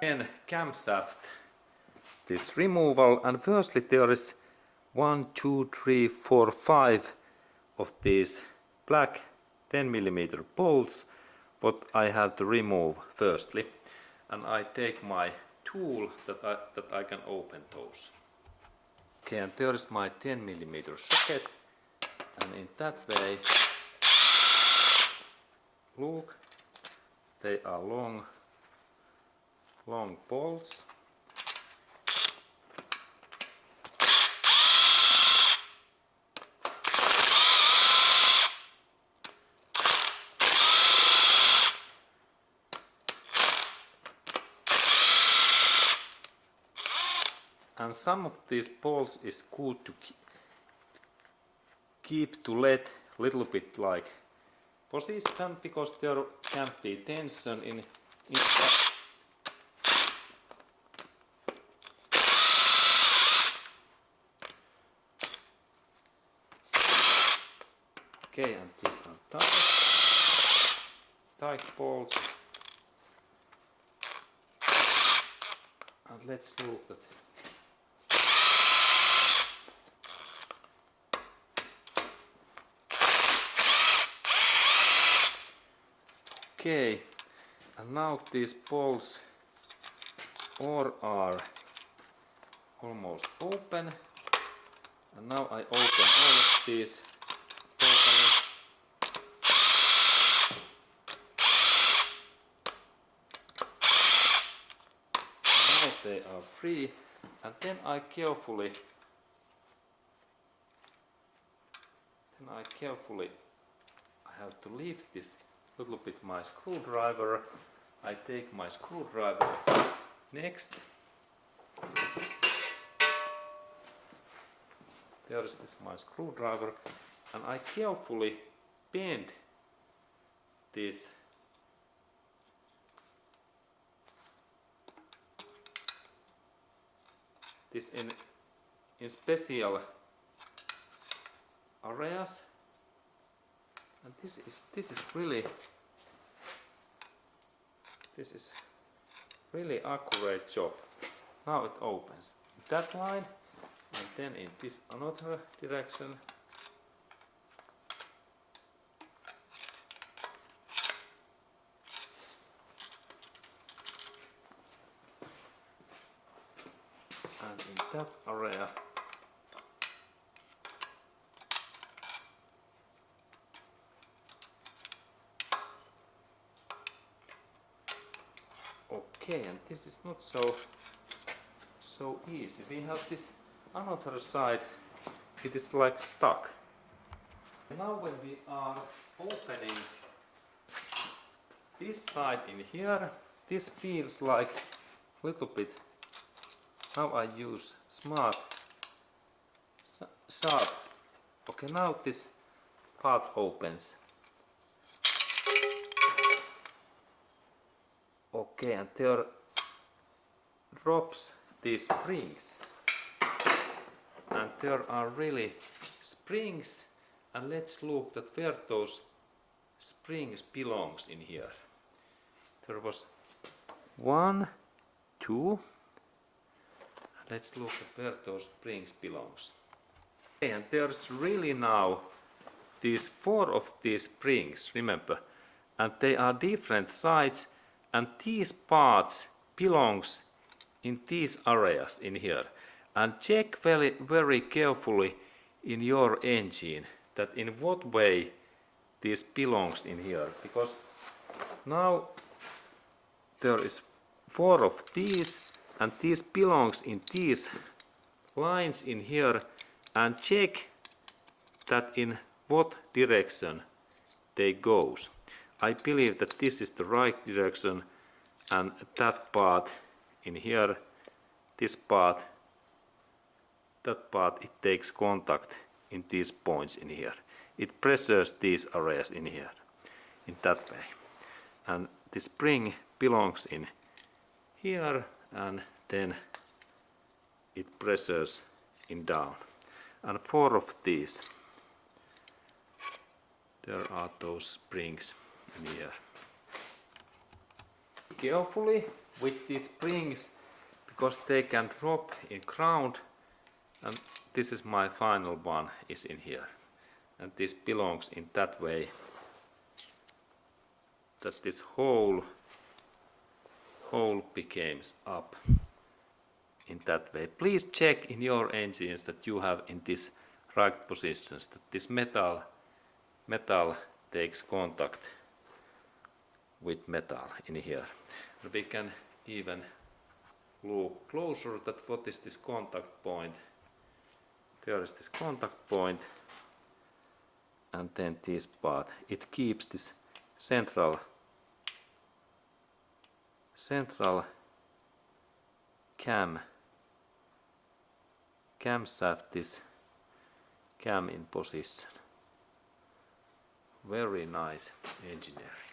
Then camshaft, this removal, and firstly there is 1, 2, 3, 4, 5 of these black 10mm bolts what I have to remove firstly, and I take my tool that I can open those. Okay, and there is my 10mm socket, and in that way, look, they are long bolts. And some of these bolts is good to keep to let little bit like position, because there can be tension in okay, and these are tight bolts. And let's look at okay, and now these bolts all are almost open, and now I open all of these totally. Now they are free, and then I have to lift this little bit my screwdriver. I take my screwdriver next. There is this my screwdriver, and I carefully bend this in special areas, and this is really accurate job. Now it opens that line, and then in this another direction. And in that area. Okay, and this is not so easy. We have this another side, it is like stuck. Now when we are opening this side in here, this feels like little bit. Now I use smart sharp. Okay, now this part opens. Okay, and there drops these springs, and there are really springs, and let's look at where those springs belongs in here. There was 1, 2. Let's look at where those springs belongs. Okay, and there's really now these 4 of these springs, remember, and they are different sides. And these parts belongs in these areas in here. And check very carefully in your engine that in what way this belongs in here. Because now there is 4 of these, and this belongs in these lines in here. And check that in what direction they goes. I believe that this is the right direction, and that part in here, this part, that part, it takes contact in these points in here. It pressures these areas in here, in that way. And the spring belongs in here, and then it pressures in down. And 4 of these There are those springs in here. Carefully with these springs because they can drop in ground, and this is my final one is in here, and this belongs in that way that this whole becomes up in that way. Please check in your engines that you have in this right positions, that this metal takes contact with metal in here. And we can even look closer at what is this contact point. There is this contact point, and then this part. It keeps this central camshaft, this cam in position. Very nice engineering.